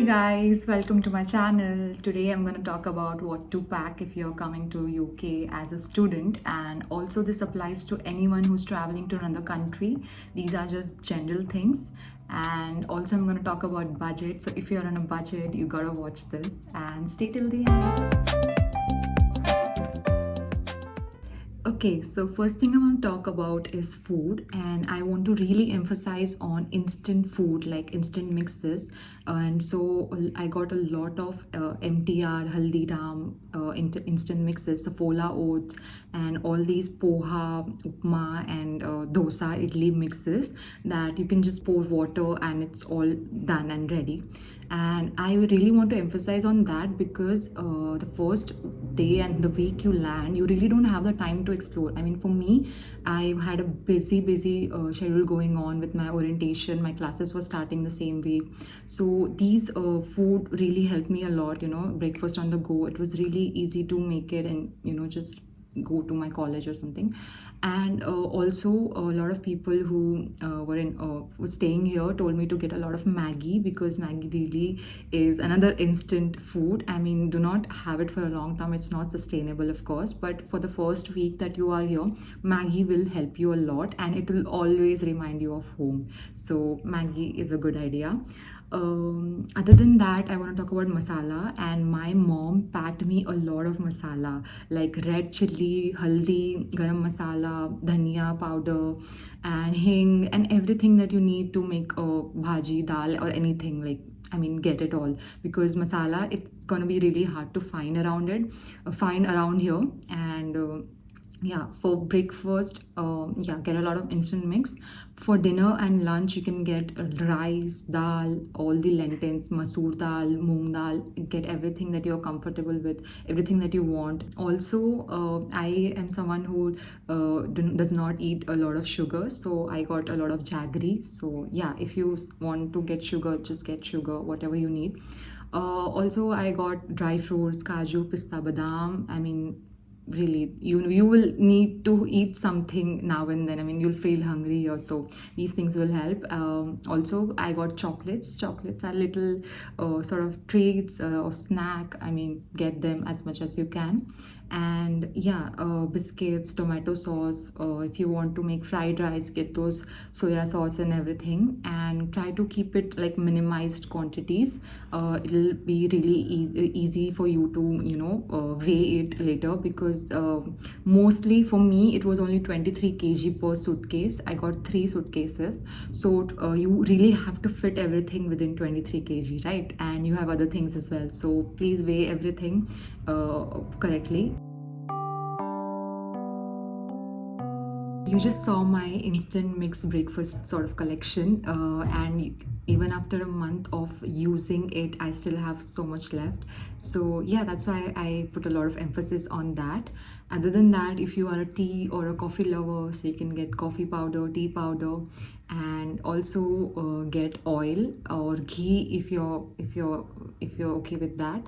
guys, welcome to my channel. Today I'm going to talk about what to pack if you're coming to UK as a student, and also this applies to anyone who's traveling to another country. These are just general things, and also I'm going to talk about budget. So if you're on a budget, you got to watch this and stay till the end. Okay, so first thing I want to talk about is food, and I want to really emphasize on instant food like instant mixes. And so I got a lot of MTR, Haldiram, instant mixes, Safola oats, and all these poha, upma, and dosa, idli mixes that you can just pour water and it's all done and ready. And I really want to emphasize on that because the first day and the week you land, you really don't have the time to explore. I mean, for me, I had a busy schedule going on with my orientation. My classes were starting the same week, so these food really helped me a lot. Breakfast on the go. It was really easy to make it, and just go to my college or something. And also a lot of people who were staying here told me to get a lot of Maggie, because Maggie really is another instant food. I mean, do not have it for a long time, it's not sustainable, of course, but for the first week that you are here, Maggie will help you a lot, and it will always remind you of home. So Maggie is a good idea. Other than that, I want to talk about masala, and my mom packed me a lot of masala like red chili, haldi, garam masala, dhania powder, and hing, and everything that you need to make a bhaji, dal, or anything. Like, I mean, get it all, because masala, it's gonna be really hard to find around here. And yeah, for breakfast, get a lot of instant mix. For dinner and lunch, you can get rice, dal, all the lentils, masoor dal, moong dal. Get everything that you're comfortable with, everything that you want. Also, I am someone who does not eat a lot of sugar, so I got a lot of jaggery. So yeah, if you want to get sugar, just get sugar, whatever you need. Also, I got dry fruits, kaju, pista, badam. I mean, really, you will need to eat something now and then. I mean, you'll feel hungry, or so these things will help. Also, I got chocolates are little sort of treats or snack. I mean, get them as much as you can. And yeah, biscuits, tomato sauce, if you want to make fried rice, get those soya sauce and everything, and try to keep it like minimized quantities. It'll be really easy for you to weigh it later, because mostly for me it was only 23 kg per suitcase. I got 3 suitcases, so you really have to fit everything within 23 kg, right? And you have other things as well, so please weigh everything correctly. You just saw my instant mix breakfast sort of collection, and even after a month of using it, I still have so much left. So yeah, that's why I put a lot of emphasis on that. Other than that, if you are a tea or a coffee lover, so you can get coffee powder, tea powder, and also get oil or ghee if you're okay with that.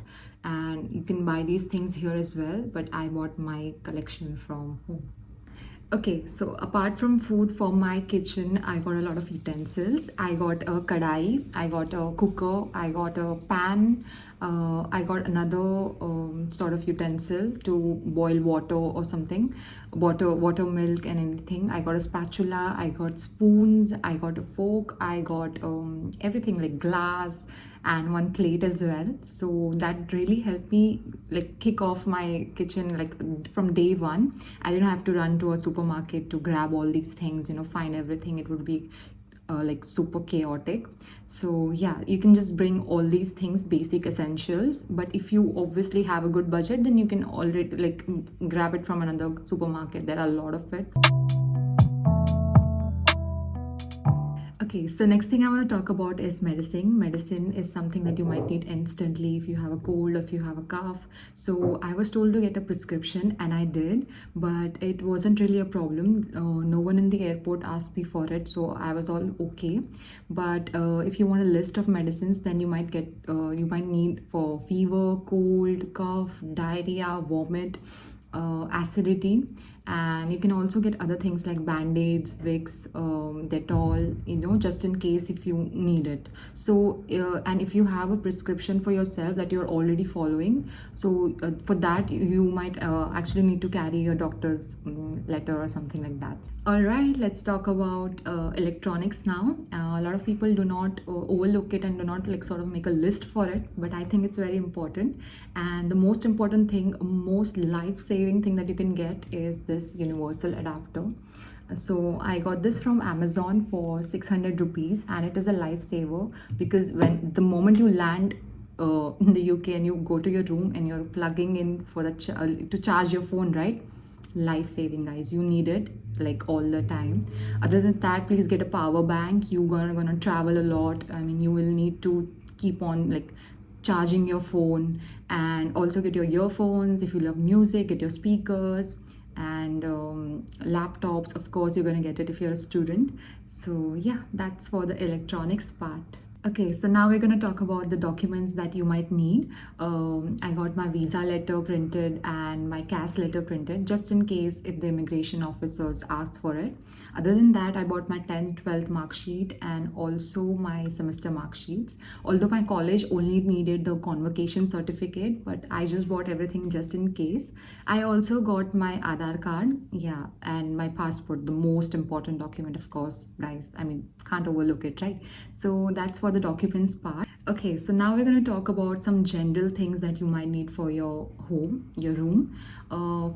And you can buy these things here as well, but I bought my collection from home. Okay, so apart from food, for my kitchen, I got a lot of utensils. I got a kadai, I got a cooker, I got a pan, I got another sort of utensil to boil water or something, water, milk, and anything. I got a spatula, I got spoons, I got a fork, I got everything like glass, and one plate as well. So that really helped me like kick off my kitchen like from day one. I didn't have to run to a supermarket to grab all these things, find everything. It would be like super chaotic. So yeah, you can just bring all these things, basic essentials, but if you obviously have a good budget, then you can already like grab it from another supermarket. There are a lot of it. Okay, so next thing I want to talk about is medicine. Medicine is something that you might need instantly if you have a cold, if you have a cough. So I was told to get a prescription, and I did, but it wasn't really a problem. No one in the airport asked me for it, so I was all okay. But if you want a list of medicines, then you might need for fever, cold, cough, diarrhea, vomit, acidity, And you can also get other things like band-aids, Vicks, Dettol, just in case if you need it. So and if you have a prescription for yourself that you're already following, so for that you might actually need to carry your doctor's letter or something like that. All right, let's talk about electronics now. A lot of people do not overlook it and do not like sort of make a list for it, but I think it's very important. And the most important thing, most life-saving thing that you can get is this universal adapter. So I got this from Amazon for 600 rupees, and it is a lifesaver because when the moment you land in the UK and you go to your room and you're plugging in for to charge your phone, right? Life saving, guys. You need it like all the time. Other than that, please get a power bank. You're gonna travel a lot. I mean, you will need to keep on like charging your phone, and also get your earphones. If you love music, get your speakers, and laptops. Of course, you're gonna get it if you're a student. So yeah, that's for the electronics part. Okay, so now we're going to talk about the documents that you might need. I got my visa letter printed and my CAS letter printed just in case if the immigration officers ask for it. Other than that, I bought my 10th, 12th mark sheet and also my semester mark sheets. Although my college only needed the convocation certificate, but I just bought everything just in case. I also got my Aadhaar card, yeah, and my passport, the most important document, of course, guys. I mean, can't overlook it, right? So that's for the documents part. Okay, so now we're going to talk about some general things that you might need for your home, your room.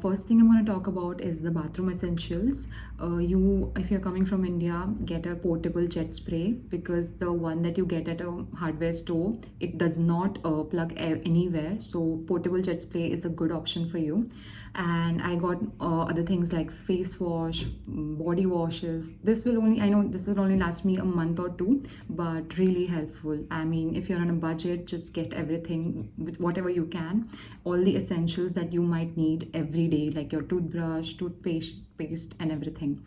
First thing I'm going to talk about is the bathroom essentials. If you're coming from India, get a portable jet spray because the one that you get at a hardware store, it does not plug anywhere. So portable jet spray is a good option for you. And I got other things like face wash, body washes. I know this will only last me a month or two, but really helpful. I mean, if you're on a budget, just get everything with whatever you can, all the essentials that you might need every day, like your toothbrush, toothpaste, paste, and everything.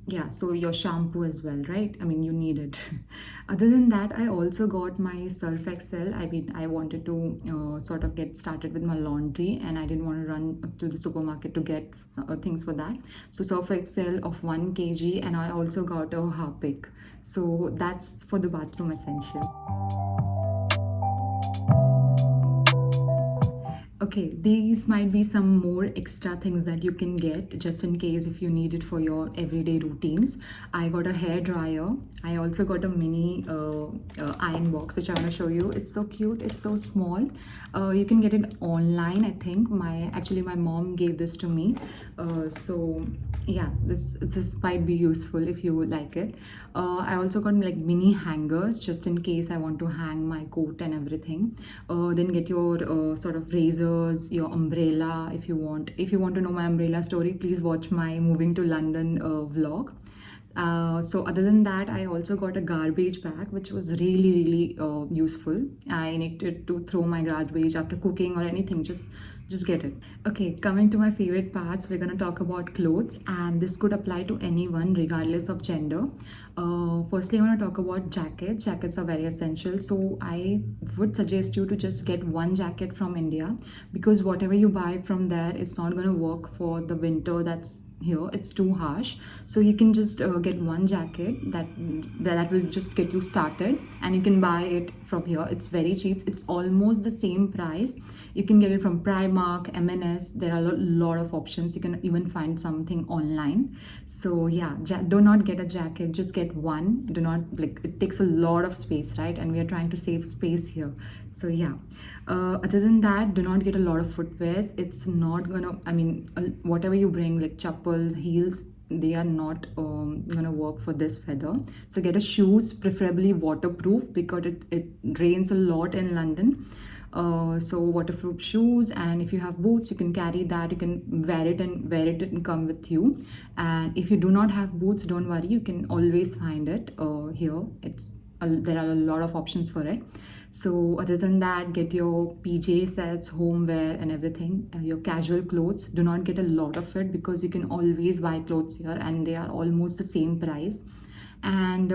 Yeah, so your shampoo as well, right? I mean, you need it. Other than that, I also got my Surf Excel. I mean, I wanted to sort of get started with my laundry and I didn't want to run to the supermarket to get things for that. So Surf Excel of 1 kg, and I also got a Harpic. So that's for the bathroom essential. Okay, these might be some more extra things that you can get just in case if you need it for your everyday routines. I got a hair dryer. I also got a mini iron box, which I'm going to show you. It's so cute. It's so small. You can get it online, I think. My mom gave this to me. So yeah, this might be useful if you like it. I also got like mini hangers just in case I want to hang my coat and everything. Then get your sort of razors, your umbrella if you want. If you want to know my umbrella story, please watch my moving to London vlog. So other than that, I also got a garbage bag, which was really useful. I needed to throw my garbage after cooking or anything, just get it. Okay, coming to my favorite parts, we're gonna talk about clothes, and this could apply to anyone regardless of gender. Firstly, I want to talk about jackets. Jackets are very essential, so I would suggest you to just get one jacket from India because whatever you buy from there, it's not gonna work for the winter that's here. It's too harsh, so you can just get one jacket that will just get you started, and you can buy it from here. It's very cheap. It's almost the same price. You can get it from Primark, M&S. There are a lot of options. You can even find something online. So yeah, do not get a jacket, just get one. Do not, like, it takes a lot of space, right? And we are trying to save space here. So yeah, other than that, do not get a lot of footwears. It's not gonna, I mean, whatever you bring, like chappals, heels, they are not gonna work for this weather. So get a shoes, preferably waterproof, because it rains a lot in London. So waterproof shoes, and if you have boots, you can carry that. You can wear it and come with you. And if you do not have boots, don't worry, you can always find it here. There are a lot of options for it. So other than that, get your PJ sets, homeware, and everything. Your casual clothes, do not get a lot of it because you can always buy clothes here and they are almost the same price. And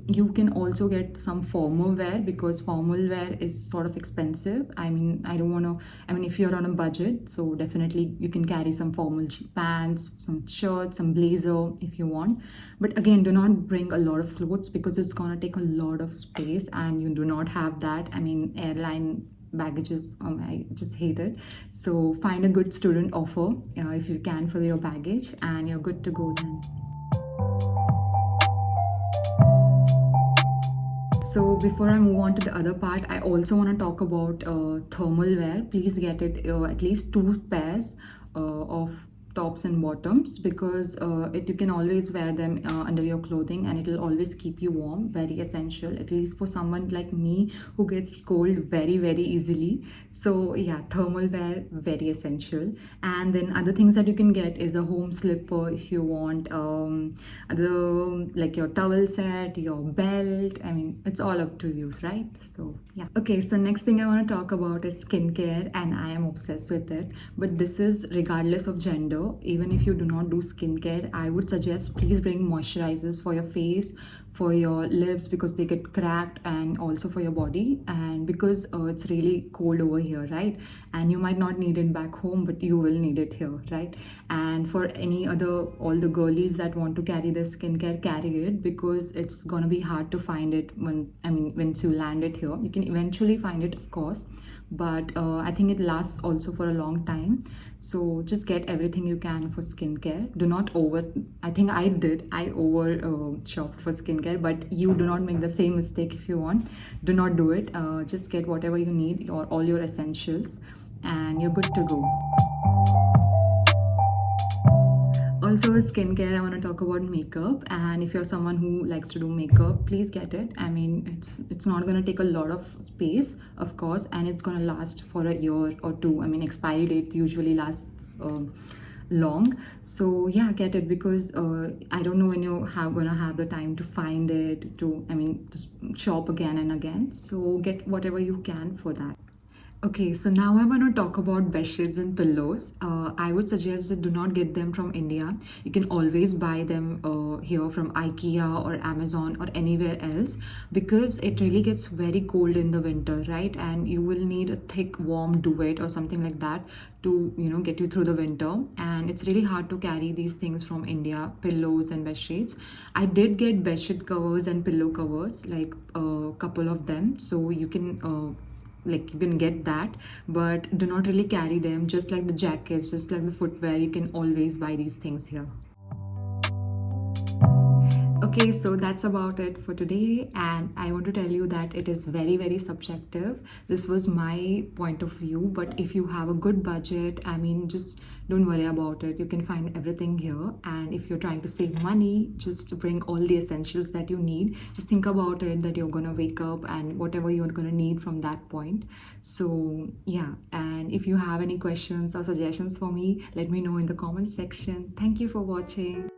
you can also get some formal wear, because formal wear is sort of expensive. I mean, I don't want to, I mean, if you're on a budget, so definitely you can carry some formal pants, some shirts, some blazer if you want. But again, do not bring a lot of clothes, because it's gonna take a lot of space and you do not have that. I mean, airline baggages, I just hate it. So find a good student offer if you can for your baggage, and you're good to go then. So before I move on to the other part, I also want to talk about thermal wear. Please get it at least two pairs of tops and bottoms, because you can always wear them under your clothing, and it will always keep you warm. Very essential, at least for someone like me who gets cold very easily. So yeah, thermal wear, very essential. And then other things that you can get is a home slipper if you want, other like your towel set, your belt. I mean, it's all up to you, right? So yeah. Okay, so next thing I want to talk about is skincare, and I am obsessed with it. But this is regardless of gender. Even if you do not do skincare, I would suggest please bring moisturizers for your face, for your lips, because they get cracked, and also for your body. And because it's really cold over here, right? And you might not need it back home, but you will need it here, right? And for any other, all the girlies that want to carry the skincare, carry it, because it's gonna be hard to find it when, I mean, once you land it here. You can eventually find it, of course, but I think it lasts also for a long time. So just get everything you can for skincare. Do not over, I think I did, I over shopped for skincare, but you do not make the same mistake. If you want, do not do it. Just get whatever you need, or all your essentials, and you're good to go. Also, with skincare, I want to talk about makeup. And if you're someone who likes to do makeup, please get it. I mean, it's not going to take a lot of space, of course, and it's going to last for a year or two. I mean, expiry date usually lasts long. So yeah, get it, because I don't know when you're gonna have the time to find it, to, I mean, just shop again and again. So get whatever you can for that. Okay, so now I want to talk about bedsheets and pillows. I would suggest that do not get them from India. You can always buy them here from IKEA or Amazon or anywhere else, because it really gets very cold in the winter, right? And you will need a thick, warm duvet or something like that to, you know, get you through the winter. And it's really hard to carry these things from India, pillows and bed sheets. I did get bedsheet covers and pillow covers, like a couple of them, so you can. Like, you can get that, but do not really carry them. Just like the jackets, just like the footwear, you can always buy these things here. Okay, so that's about it for today, and I want to tell you that it is very subjective. This was my point of view, but if you have a good budget, I mean, just don't worry about it. You can find everything here. And if you're trying to save money, just bring all the essentials that you need. Just think about it, that you're gonna wake up and whatever you're gonna need from that point. So yeah, and if you have any questions or suggestions for me, let me know in the comment section. Thank you for watching.